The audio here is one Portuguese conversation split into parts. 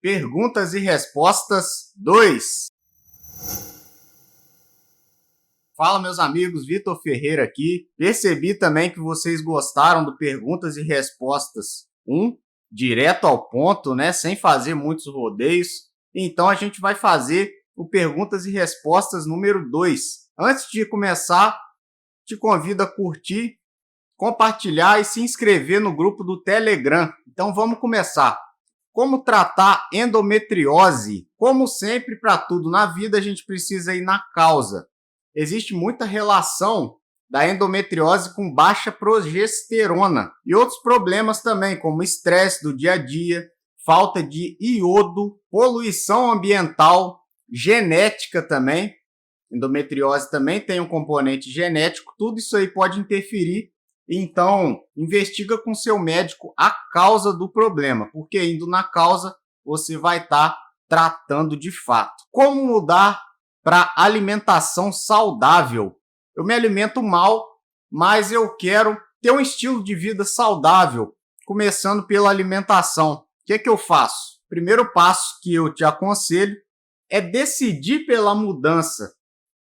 Perguntas e Respostas 2. Fala, meus amigos, Vitor Ferreira aqui. Percebi também que vocês gostaram do Perguntas e Respostas 1, direto ao ponto, né, sem fazer muitos rodeios. Então a gente vai fazer o Perguntas e Respostas número 2. Antes de começar, te convido a curtir, compartilhar e se inscrever no grupo do Telegram. Então vamos começar. Como tratar endometriose? Como sempre, para tudo na vida, a gente precisa ir na causa. Existe muita relação da endometriose com baixa progesterona e outros problemas também, como estresse do dia a dia, falta de iodo, poluição ambiental, genética também. Endometriose também tem um componente genético, tudo isso aí pode interferir. Então, investiga com seu médico a causa do problema, porque indo na causa, você vai estar tratando de fato. Como mudar para alimentação saudável? Eu me alimento mal, mas eu quero ter um estilo de vida saudável, começando pela alimentação. O que é que eu faço? Primeiro passo que eu te aconselho é decidir pela mudança,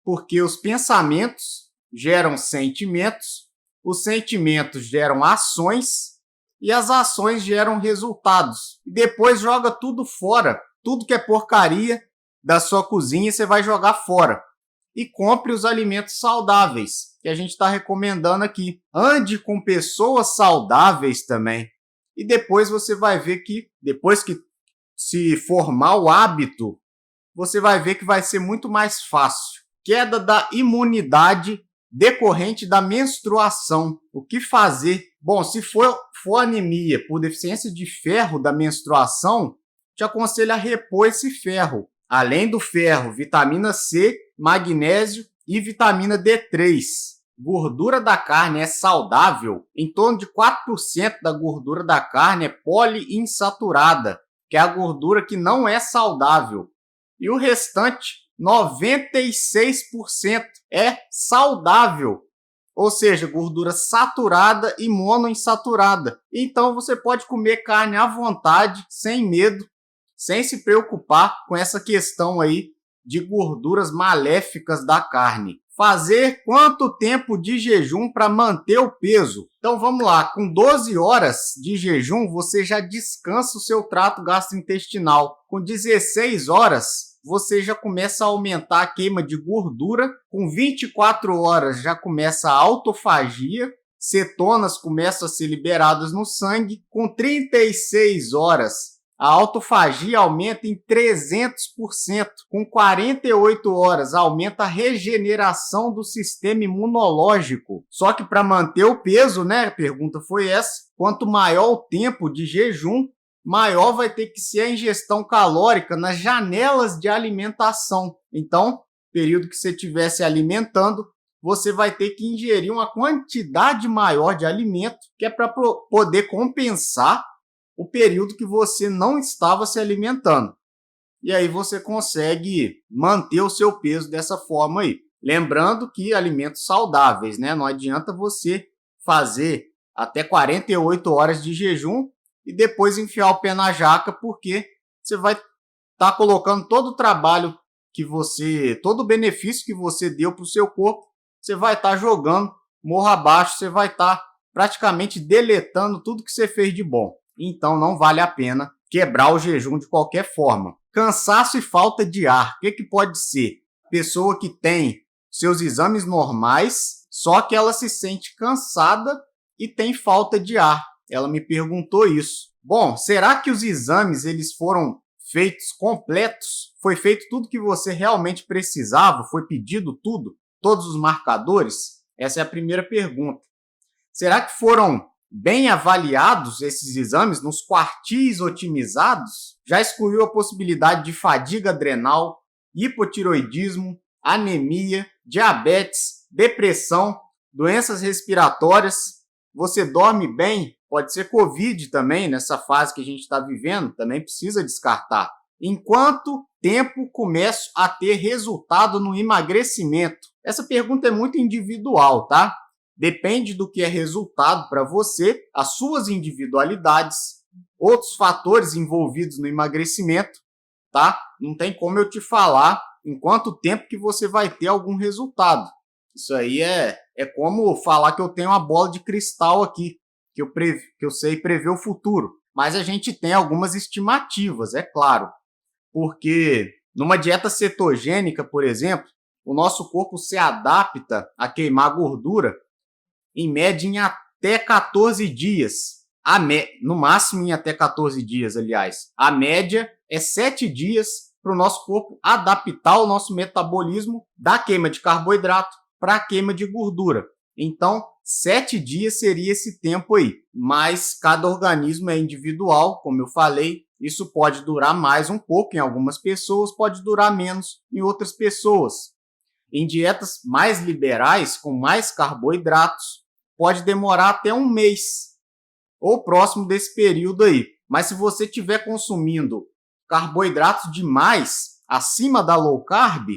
porque os pensamentos geram sentimentos, os sentimentos geram ações e as ações geram resultados. E depois joga tudo fora. Tudo que é porcaria da sua cozinha você vai jogar fora. E compre os alimentos saudáveis, que a gente está recomendando aqui. Ande com pessoas saudáveis também. E depois você vai ver que, depois que se formar o hábito, você vai ver que vai ser muito mais fácil. Queda da imunidade decorrente da menstruação. O que fazer? Bom, se for anemia por deficiência de ferro da menstruação, te aconselho a repor esse ferro. Além do ferro, vitamina C, magnésio e vitamina D3. Gordura da carne é saudável? Em torno de 4% da gordura da carne é poliinsaturada, que é a gordura que não é saudável. E o restante, 96% é saudável, ou seja, gordura saturada e monoinsaturada. Então você pode comer carne à vontade, sem medo, sem se preocupar com essa questão aí de gorduras maléficas da carne. Fazer quanto tempo de jejum para manter o peso? Então vamos lá, com 12 horas de jejum você já descansa o seu trato gastrointestinal. Com 16 horas você já começa a aumentar a queima de gordura. Com 24 horas já começa a autofagia, cetonas começam a ser liberadas no sangue. Com 36 horas, a autofagia aumenta em 300%. Com 48 horas, aumenta a regeneração do sistema imunológico. Só que para manter o peso, né? A pergunta foi essa. Quanto maior o tempo de jejum, maior vai ter que ser a ingestão calórica nas janelas de alimentação. Então, período que você estiver se alimentando, você vai ter que ingerir uma quantidade maior de alimento, que é para poder compensar o período que você não estava se alimentando. E aí você consegue manter o seu peso dessa forma aí. Lembrando que alimentos saudáveis, né? Não adianta você fazer até 48 horas de jejum e depois enfiar o pé na jaca, porque você vai estar colocando todo o trabalho que você, todo o benefício que você deu para o seu corpo, você vai estar jogando morro abaixo, você vai estar praticamente deletando tudo que você fez de bom. Então não vale a pena quebrar o jejum de qualquer forma. Cansaço e falta de ar. O que pode ser? Pessoa que tem seus exames normais, só que ela se sente cansada e tem falta de ar. Ela me perguntou isso. Bom, será que os exames eles foram feitos completos? Foi feito tudo que você realmente precisava? Foi pedido tudo? Todos os marcadores? Essa é a primeira pergunta. Será que foram bem avaliados esses exames nos quartis otimizados? Já excluiu a possibilidade de fadiga adrenal, hipotiroidismo, anemia, diabetes, depressão, doenças respiratórias? Você dorme bem? Pode ser Covid também, nessa fase que a gente está vivendo, também precisa descartar. Em quanto tempo começo a ter resultado no emagrecimento? Essa pergunta é muito individual, tá? Depende do que é resultado para você, as suas individualidades. outros fatores envolvidos no emagrecimento, tá? Não tem como eu te falar em quanto tempo que você vai ter algum resultado. Isso aí é como falar que eu tenho uma bola de cristal aqui, que eu sei prever o futuro. Mas a gente tem algumas estimativas, é claro. Porque numa dieta cetogênica, por exemplo, o nosso corpo se adapta a queimar gordura em média em até 14 dias. No máximo em até 14 dias, aliás. A média é 7 dias para o nosso corpo adaptar o nosso metabolismo da queima de carboidrato para a queima de gordura. Então, 7 dias seria esse tempo aí. Mas cada organismo é individual, como eu falei. Isso pode durar mais um pouco em algumas pessoas, pode durar menos em outras pessoas. Em dietas mais liberais, com mais carboidratos, pode demorar até um mês ou próximo desse período aí. Mas se você estiver consumindo carboidratos demais, acima da low carb,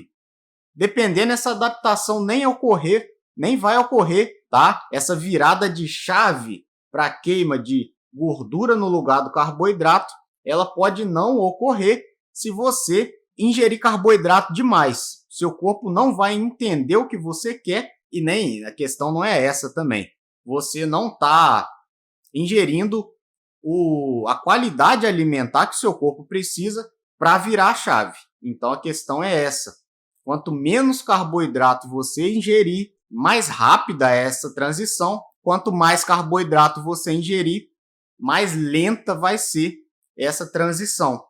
dependendo dessa adaptação nem vai ocorrer, tá? Essa virada de chave para queima de gordura no lugar do carboidrato, ela pode não ocorrer se você ingerir carboidrato demais. Seu corpo não vai entender o que você quer e nem a questão não é essa também. Você não está ingerindo a qualidade alimentar que o seu corpo precisa para virar a chave. Então a questão é essa. Quanto menos carboidrato você ingerir, mais rápida é essa transição. Quanto mais carboidrato você ingerir, mais lenta vai ser essa transição.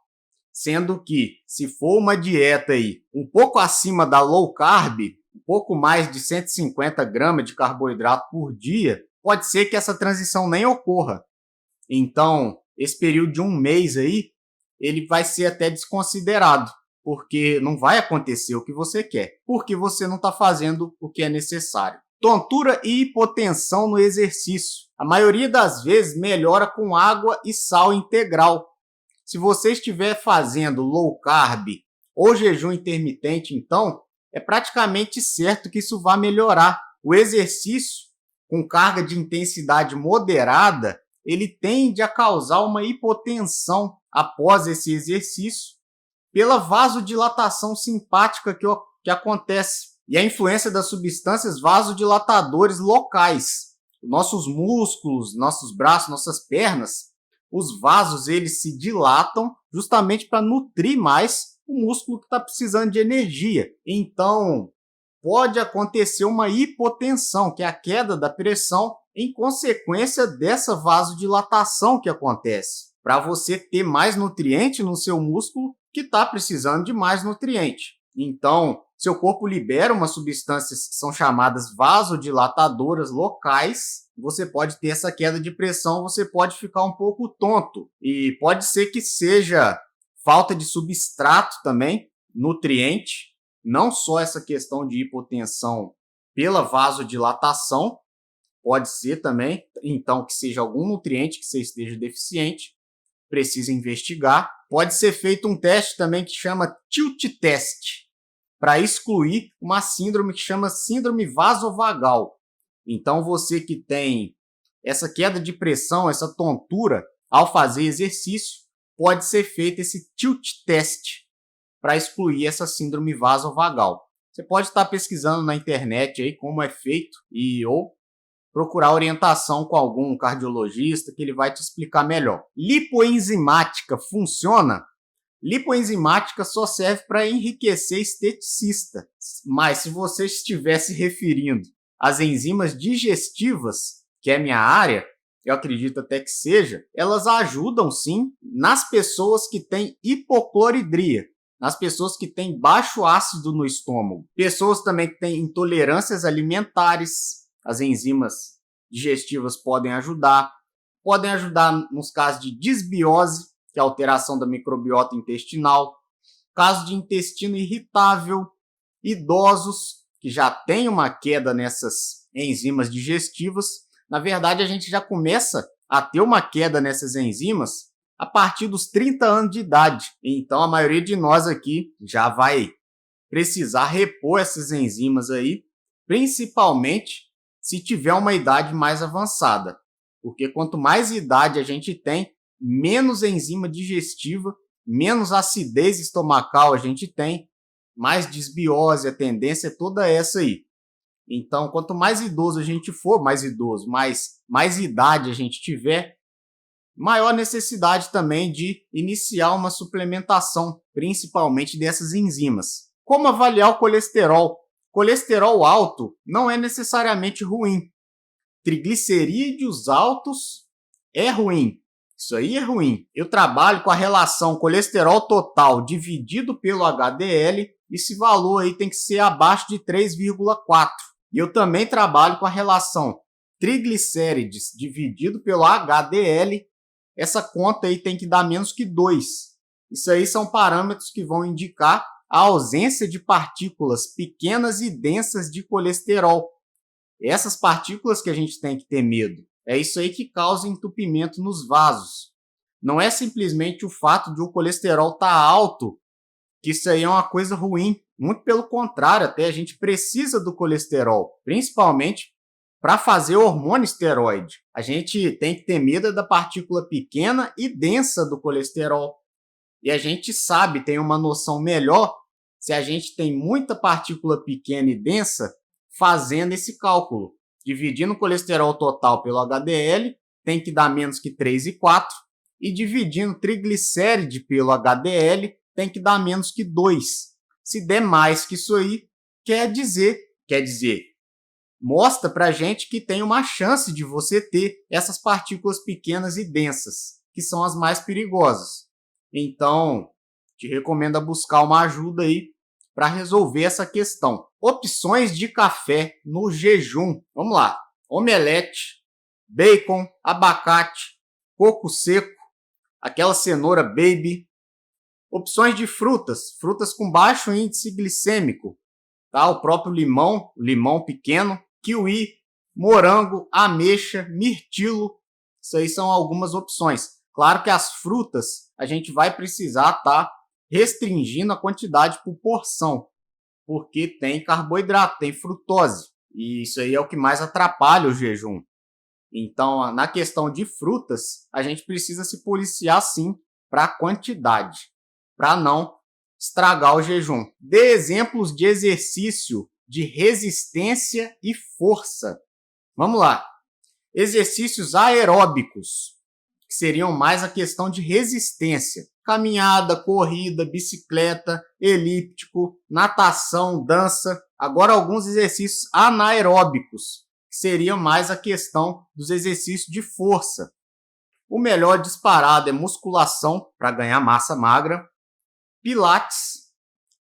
Sendo que, se for uma dieta aí um pouco acima da low carb, um pouco mais de 150 gramas de carboidrato por dia, pode ser que essa transição nem ocorra. Então, esse período de um mês aí, ele vai ser até desconsiderado, porque não vai acontecer o que você quer, porque você não está fazendo o que é necessário. Tontura e hipotensão no exercício. A maioria das vezes melhora com água e sal integral. Se você estiver fazendo low carb ou jejum intermitente, então, é praticamente certo que isso vai melhorar. O exercício com carga de intensidade moderada, ele tende a causar uma hipotensão após esse exercício pela vasodilatação simpática que acontece e a influência das substâncias vasodilatadores locais. Nossos músculos, nossos braços, nossas pernas, os vasos eles se dilatam justamente para nutrir mais o músculo que está precisando de energia. Então, pode acontecer uma hipotensão, que é a queda da pressão em consequência dessa vasodilatação que acontece, para você ter mais nutriente no seu músculo que está precisando de mais nutriente. Então, seu corpo libera umas substâncias que são chamadas vasodilatadoras locais. Você pode ter essa queda de pressão, você pode ficar um pouco tonto. E pode ser que seja falta de substrato também, nutriente, não só essa questão de hipotensão pela vasodilatação, pode ser também, então, que seja algum nutriente que você esteja deficiente, precisa investigar. Pode ser feito um teste também que chama tilt test, para excluir uma síndrome que chama síndrome vasovagal. Então, você que tem essa queda de pressão, essa tontura, ao fazer exercício, pode ser feito esse tilt test para excluir essa síndrome vasovagal. Você pode estar pesquisando na internet aí como é feito ou procurar orientação com algum cardiologista que ele vai te explicar melhor. Lipoenzimática funciona? Lipoenzimática só serve para enriquecer esteticista. Mas se você estiver se referindo às enzimas digestivas, que é minha área, eu acredito até que seja, elas ajudam sim nas pessoas que têm hipocloridria, nas pessoas que têm baixo ácido no estômago, pessoas também que têm intolerâncias alimentares. As enzimas digestivas podem ajudar nos casos de disbiose, que é a alteração da microbiota intestinal, caso de intestino irritável, idosos que já têm uma queda nessas enzimas digestivas. Na verdade, a gente já começa a ter uma queda nessas enzimas a partir dos 30 anos de idade. Então, a maioria de nós aqui já vai precisar repor essas enzimas aí, principalmente se tiver uma idade mais avançada. Porque quanto mais idade a gente tem, menos enzima digestiva, menos acidez estomacal a gente tem, mais desbiose, a tendência é toda essa aí. Então, quanto mais idoso a gente for, mais idade a gente tiver, maior necessidade também de iniciar uma suplementação, principalmente dessas enzimas. Como avaliar o colesterol? Colesterol alto não é necessariamente ruim. Triglicerídeos altos é ruim. Isso aí é ruim. Eu trabalho com a relação colesterol total dividido pelo HDL. Esse valor aí tem que ser abaixo de 3,4. E eu também trabalho com a relação triglicérides dividido pelo HDL. Essa conta aí tem que dar menos que 2. Isso aí são parâmetros que vão indicar a ausência de partículas pequenas e densas de colesterol. Essas partículas que a gente tem que ter medo. É isso aí que causa entupimento nos vasos. Não é simplesmente o fato de o colesterol estar alto, que isso aí é uma coisa ruim. Muito pelo contrário, até a gente precisa do colesterol, principalmente para fazer o hormônio esteroide. A gente tem que ter medo da partícula pequena e densa do colesterol. E a gente sabe, tem uma noção melhor, se a gente tem muita partícula pequena e densa, fazendo esse cálculo. Dividindo o colesterol total pelo HDL, tem que dar menos que 3,4. E dividindo o triglicéride pelo HDL, tem que dar menos que 2. Se der mais que isso aí, quer dizer, mostra pra gente que tem uma chance de você ter essas partículas pequenas e densas, que são as mais perigosas. Então, te recomendo buscar uma ajuda aí para resolver essa questão. Opções de café no jejum. Vamos lá. Omelete, bacon, abacate, coco seco, aquela cenoura baby. Opções de frutas. Frutas com baixo índice glicêmico. Tá? O próprio limão, limão pequeno, kiwi, morango, ameixa, mirtilo. Isso aí são algumas opções. Claro que as frutas a gente vai precisar estar restringindo a quantidade por porção, porque tem carboidrato, tem frutose, e isso aí é o que mais atrapalha o jejum. Então, na questão de frutas, a gente precisa se policiar sim para a quantidade, para não estragar o jejum. Dê exemplos de exercício de resistência e força. Vamos lá. Exercícios aeróbicos, que seriam mais a questão de resistência. Caminhada, corrida, bicicleta, elíptico, natação, dança. Agora alguns exercícios anaeróbicos, que seriam mais a questão dos exercícios de força. O melhor disparado é musculação, para ganhar massa magra. Pilates,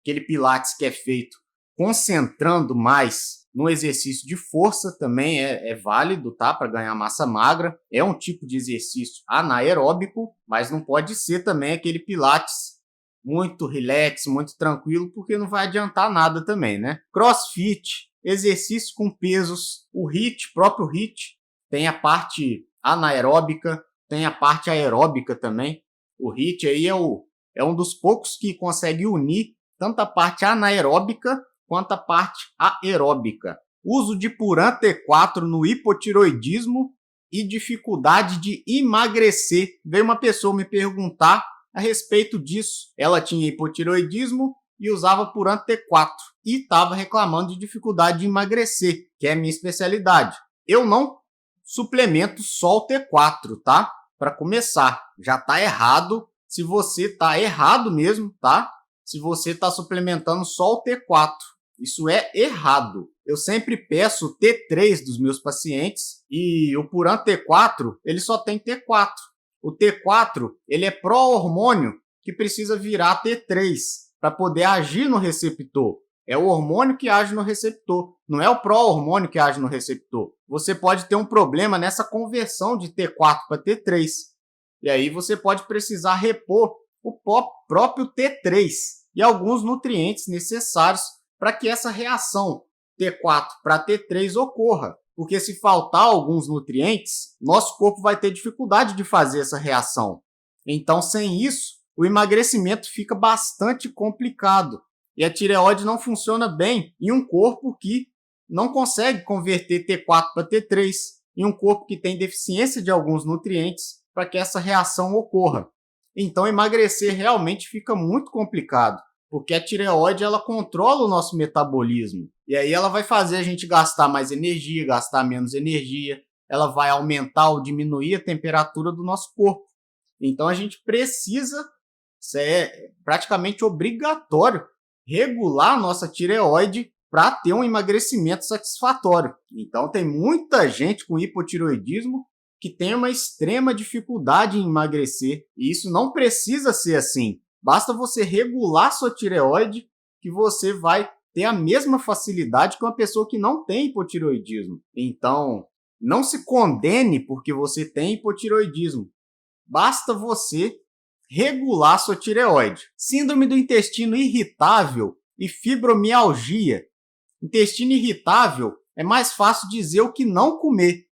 aquele pilates que é feito concentrando mais no exercício de força, também é válido, tá? Para ganhar massa magra. É um tipo de exercício anaeróbico, mas não pode ser também aquele pilates muito relax, muito tranquilo, porque não vai adiantar nada também, né? Crossfit, exercício com pesos. O HIIT, próprio HIIT, tem a parte anaeróbica, tem a parte aeróbica também. O HIIT aí é um dos poucos que consegue unir tanto a parte anaeróbica quanto a parte aeróbica. Uso de Puran T4 no hipotiroidismo e dificuldade de emagrecer. Veio uma pessoa me perguntar a respeito disso. Ela tinha hipotiroidismo e usava Puran T4 e estava reclamando de dificuldade de emagrecer, que é a minha especialidade. Eu não suplemento só o T4, tá? Para começar, já está errado. Se você está errado mesmo, tá? Se você está suplementando só o T4. Isso é errado. Eu sempre peço o T3 dos meus pacientes e o Puran T4, ele só tem T4. O T4, ele é pró-hormônio que precisa virar T3 para poder agir no receptor. É o hormônio que age no receptor, não é o pró-hormônio que age no receptor. Você pode ter um problema nessa conversão de T4 para T3. E aí você pode precisar repor o próprio T3 e alguns nutrientes necessários para que essa reação T4 para T3 ocorra. Porque se faltar alguns nutrientes, nosso corpo vai ter dificuldade de fazer essa reação. Então, sem isso, o emagrecimento fica bastante complicado. E a tireoide não funciona bem em um corpo que não consegue converter T4 para T3, em um corpo que tem deficiência de alguns nutrientes. para que essa reação ocorra. Então, emagrecer realmente fica muito complicado, porque a tireoide ela controla o nosso metabolismo. E aí ela vai fazer a gente gastar mais energia, gastar menos energia, ela vai aumentar ou diminuir a temperatura do nosso corpo. Então a gente precisa, isso é praticamente obrigatório, regular a nossa tireoide para ter um emagrecimento satisfatório. Então tem muita gente com hipotireoidismo que tem uma extrema dificuldade em emagrecer, e isso não precisa ser assim. Basta você regular sua tireoide que você vai ter a mesma facilidade que uma pessoa que não tem hipotireoidismo. Então, não se condene porque você tem hipotireoidismo. Basta você regular sua tireoide. Síndrome do intestino irritável e fibromialgia. Intestino irritável é mais fácil dizer o que não comer,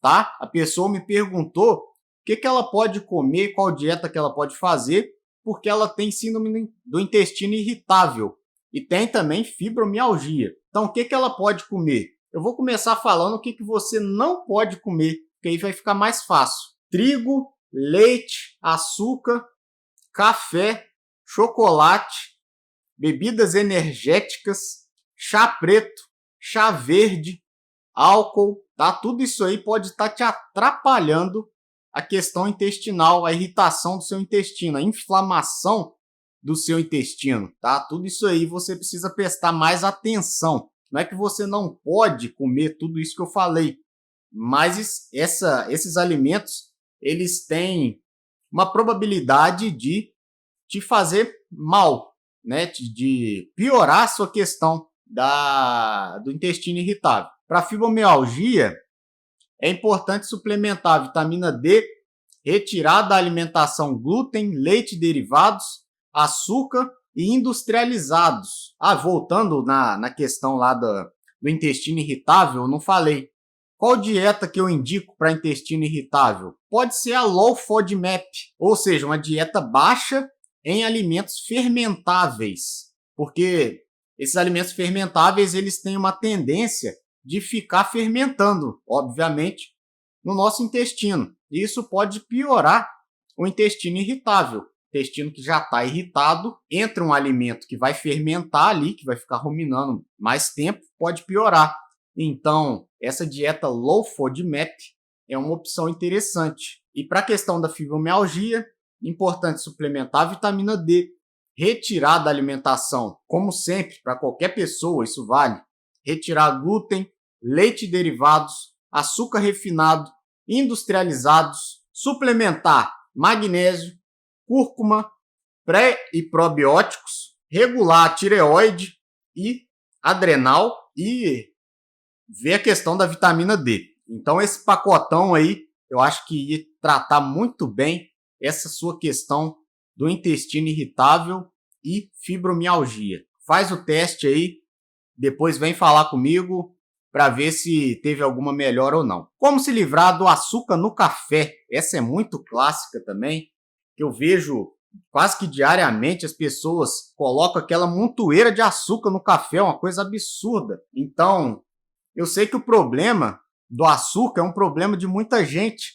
tá? A pessoa me perguntou o que ela pode comer, qual dieta que ela pode fazer, porque ela tem síndrome do intestino irritável e tem também fibromialgia. Então, o que ela pode comer? Eu vou começar falando o que você não pode comer, porque aí vai ficar mais fácil. Trigo, leite, açúcar, café, chocolate, bebidas energéticas, chá preto, chá verde, álcool, tá? Tudo isso aí pode estar te atrapalhando a questão intestinal, a irritação do seu intestino, a inflamação do seu intestino, tá? Tudo isso aí você precisa prestar mais atenção. Não é que você não pode comer tudo isso que eu falei, mas esses alimentos, eles têm uma probabilidade de te fazer mal, né? De piorar a sua questão do intestino irritável. Para fibromialgia, é importante suplementar a vitamina D, retirar da alimentação glúten, leite e derivados, açúcar e industrializados. Voltando na questão lá do intestino irritável, eu não falei. Qual dieta que eu indico para intestino irritável? Pode ser a Low FODMAP, ou seja, uma dieta baixa em alimentos fermentáveis, porque esses alimentos fermentáveis eles têm uma tendência de ficar fermentando, obviamente, no nosso intestino. E isso pode piorar o intestino irritável. O intestino que já está irritado, entra um alimento que vai fermentar ali, que vai ficar ruminando mais tempo, pode piorar. Então, essa dieta Low FODMAP é uma opção interessante. E para a questão da fibromialgia, importante suplementar a vitamina D, retirar da alimentação, como sempre, para qualquer pessoa, isso vale, retirar glúten, leite e derivados, açúcar refinado, industrializados, suplementar magnésio, cúrcuma, pré e probióticos, regular a tireoide e adrenal e ver a questão da vitamina D. Então esse pacotão aí, eu acho que ia tratar muito bem essa sua questão do intestino irritável e fibromialgia. Faz o teste aí, depois vem falar comigo para ver se teve alguma melhora ou não. Como se livrar do açúcar no café? Essa é muito clássica também, que eu vejo quase que diariamente as pessoas colocam aquela montoeira de açúcar no café, uma coisa absurda. Então, eu sei que o problema do açúcar é um problema de muita gente.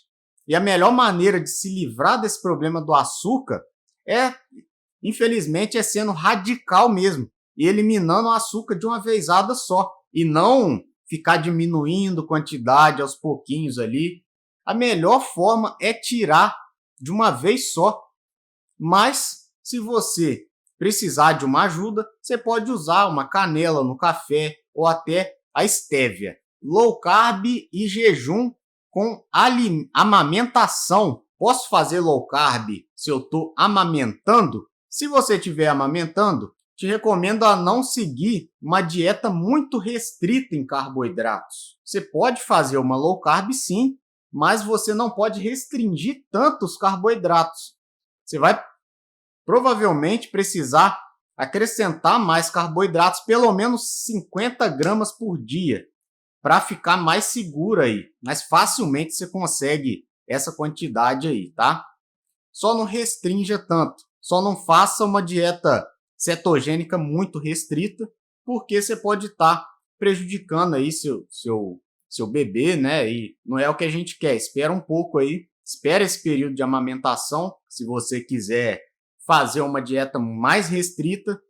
E a melhor maneira de se livrar desse problema do açúcar infelizmente, sendo radical mesmo. E eliminando o açúcar de uma vezada só. E não ficar diminuindo quantidade aos pouquinhos ali. A melhor forma é tirar de uma vez só. Mas, se você precisar de uma ajuda, você pode usar uma canela no café ou até a estévia. Low carb e jejum com amamentação. Posso fazer low carb se eu estou amamentando? Se você estiver amamentando, te recomendo a não seguir uma dieta muito restrita em carboidratos. Você pode fazer uma low carb sim, mas você não pode restringir tanto os carboidratos. Você vai provavelmente precisar acrescentar mais carboidratos, pelo menos 50 gramas por dia, para ficar mais seguro aí. Mas facilmente você consegue essa quantidade aí, tá? Só não restrinja tanto. Só não faça uma dieta cetogênica muito restrita, porque você pode estar prejudicando aí seu bebê, né? E não é o que a gente quer. Espera um pouco aí espera esse período de amamentação. Se você quiser fazer uma dieta mais restrita,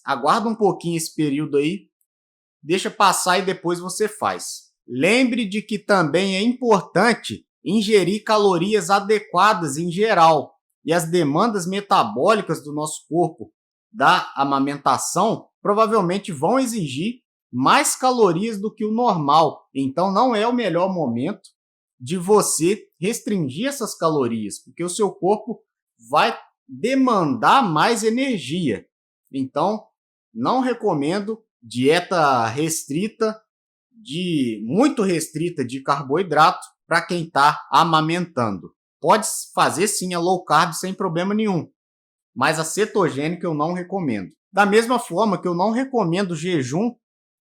aguarda um pouquinho esse período aí, deixa passar e depois você faz. Lembre de que também é importante ingerir calorias adequadas em geral, e as demandas metabólicas do nosso corpo da amamentação provavelmente vão exigir mais calorias do que o normal. Então não é o melhor momento de você restringir essas calorias, porque o seu corpo vai demandar mais energia. Então, não recomendo dieta restrita, muito restrita de carboidrato para quem está amamentando. Pode fazer sim a low carb sem problema nenhum, mas a cetogênica eu não recomendo. Da mesma forma que eu não recomendo jejum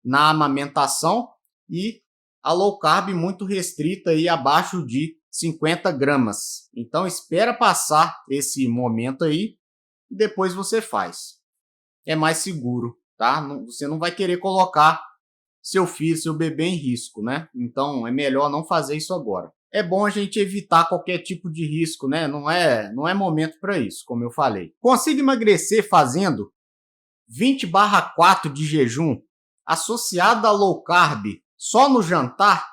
na amamentação e a low carb muito restrita aí abaixo de 50 gramas. Então espera passar esse momento aí e depois você faz. É mais seguro, tá? Você não vai querer colocar seu filho, seu bebê em risco, né? Então é melhor não fazer isso agora. É bom a gente evitar qualquer tipo de risco, né? Não é momento para isso, como eu falei. Consigo emagrecer fazendo 20/4 de jejum associado a low carb só no jantar?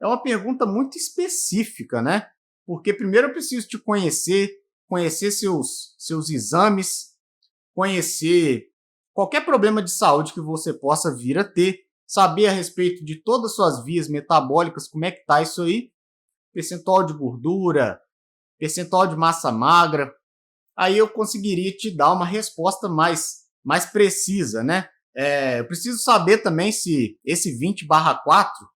É uma pergunta muito específica, né? Porque primeiro eu preciso te conhecer seus exames, conhecer qualquer problema de saúde que você possa vir a ter, saber a respeito de todas as suas vias metabólicas, como é que tá isso aí, percentual de gordura, percentual de massa magra, aí eu conseguiria te dar uma resposta mais precisa, né? Eu preciso saber também se esse 20/4,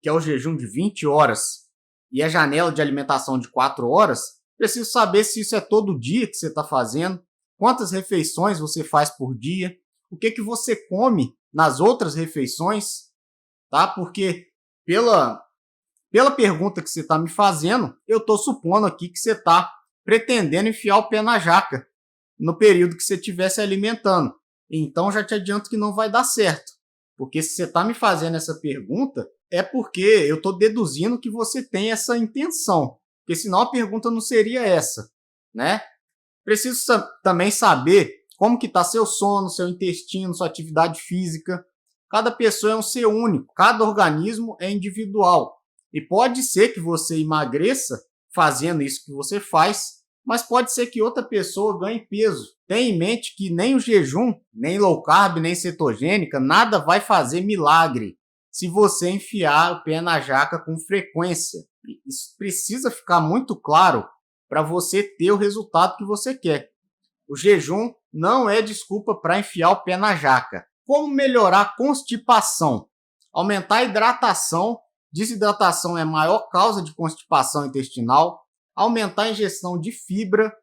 que é o jejum de 20 horas, e a janela de alimentação de 4 horas, preciso saber se isso é todo dia que você está fazendo, quantas refeições você faz por dia, o que você come nas outras refeições, tá? Porque pela pergunta que você está me fazendo, eu estou supondo aqui que você está pretendendo enfiar o pé na jaca no período que você estiver se alimentando. Então já te adianto que não vai dar certo. Porque se você está me fazendo essa pergunta, é porque eu estou deduzindo que você tem essa intenção. Porque senão a pergunta não seria essa, né? Preciso também saber como que está seu sono, seu intestino, sua atividade física. Cada pessoa é um ser único, cada organismo é individual. E pode ser que você emagreça fazendo isso que você faz, mas pode ser que outra pessoa ganhe peso. Tenha em mente que nem o jejum, nem low carb, nem cetogênica, nada vai fazer milagre se você enfiar o pé na jaca com frequência. Isso precisa ficar muito claro para você ter o resultado que você quer. O jejum não é desculpa para enfiar o pé na jaca. Como melhorar a constipação? Aumentar a hidratação. Desidratação é a maior causa de constipação intestinal. Aumentar a ingestão de fibra,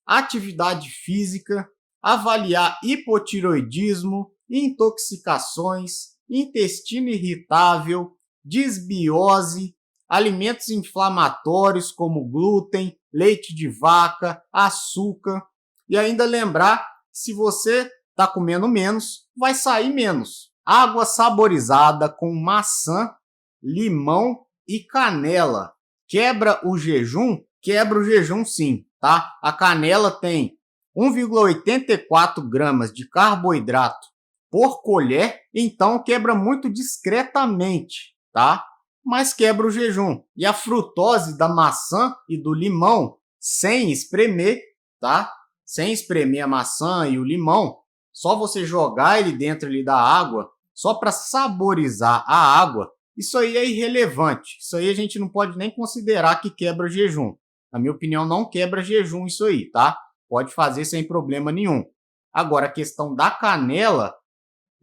atividade física, avaliar hipotiroidismo, intoxicações, intestino irritável, disbiose, alimentos inflamatórios como glúten, leite de vaca, açúcar. E ainda lembrar, se você está comendo menos, vai sair menos. Água saborizada com maçã, limão e canela. Quebra o jejum? Quebra o jejum sim, tá? A canela tem 1,84 gramas de carboidrato por colher, então quebra muito discretamente, tá? Mas quebra o jejum. E a frutose da maçã e do limão, sem espremer, tá? Sem espremer a maçã e o limão, só você jogar ele dentro ali da água, só para saborizar a água, isso aí é irrelevante. Isso aí a gente não pode nem considerar que quebra jejum. Na minha opinião, não quebra jejum isso aí, tá? Pode fazer sem problema nenhum. Agora, a questão da canela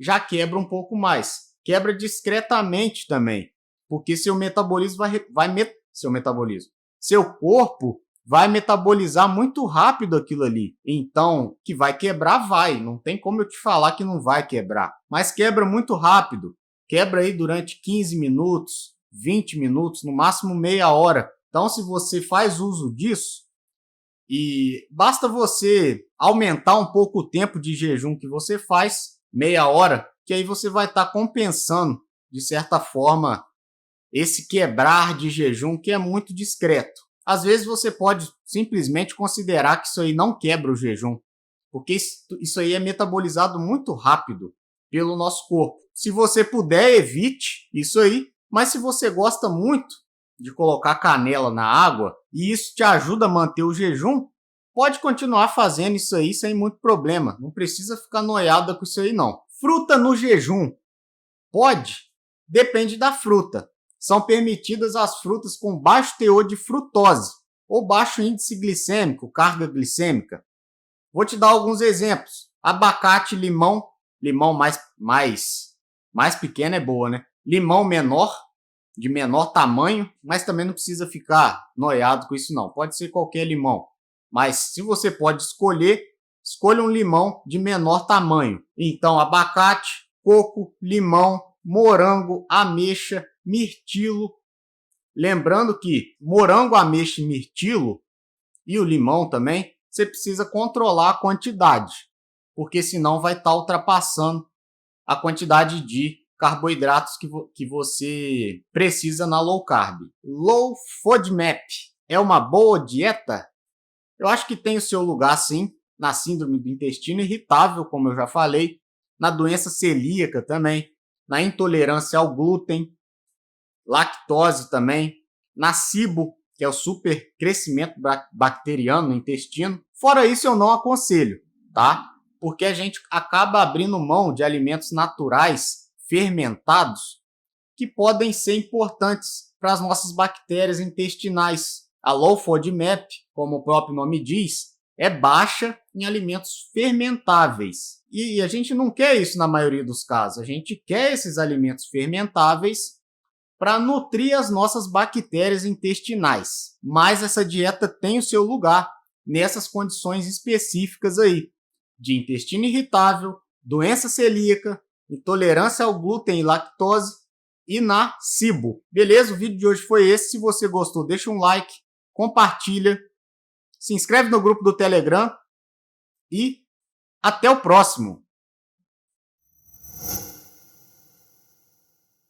já quebra um pouco mais. Quebra discretamente também, porque seu metabolismo seu corpo vai metabolizar muito rápido aquilo ali. Então, que vai quebrar, vai. Não tem como eu te falar que não vai quebrar. Mas quebra muito rápido. Quebra aí durante 15 minutos, 20 minutos, no máximo meia hora. Então, se você faz uso disso, e basta você aumentar um pouco o tempo de jejum que você faz, meia hora, que aí você vai estar compensando, de certa forma, esse quebrar de jejum que é muito discreto. Às vezes você pode simplesmente considerar que isso aí não quebra o jejum, porque isso aí é metabolizado muito rápido pelo nosso corpo. Se você puder, evite isso aí, mas se você gosta muito de colocar canela na água e isso te ajuda a manter o jejum, pode continuar fazendo isso aí sem muito problema. Não precisa ficar noiada com isso aí não. Fruta no jejum. Pode? Depende da fruta. São permitidas as frutas com baixo teor de frutose ou baixo índice glicêmico, carga glicêmica. Vou te dar alguns exemplos. Abacate, limão. Limão mais pequeno é boa, né? Limão menor, de menor tamanho, mas também não precisa ficar noiado com isso não. Pode ser qualquer limão. Mas se você pode escolher, escolha um limão de menor tamanho. Então, abacate, coco, limão, morango, ameixa, mirtilo. Lembrando que morango, ameixa e mirtilo, e o limão também, você precisa controlar a quantidade, porque senão vai estar ultrapassando a quantidade de carboidratos que você precisa na low carb. Low FODMAP é uma boa dieta? Eu acho que tem o seu lugar sim, na síndrome do intestino irritável, como eu já falei, na doença celíaca também, na intolerância ao glúten, lactose também, na SIBO, que é o super crescimento bacteriano no intestino. Fora isso, eu não aconselho, tá? Porque a gente acaba abrindo mão de alimentos naturais fermentados que podem ser importantes para as nossas bactérias intestinais. A Low FODMAP, como o próprio nome diz, é baixa em alimentos fermentáveis. E a gente não quer isso na maioria dos casos. A gente quer esses alimentos fermentáveis para nutrir as nossas bactérias intestinais. Mas essa dieta tem o seu lugar nessas condições específicas aí, de intestino irritável, doença celíaca, intolerância ao glúten e lactose e na SIBO. Beleza? O vídeo de hoje foi esse. Se você gostou, deixa um like, compartilha, se inscreve no grupo do Telegram e até o próximo.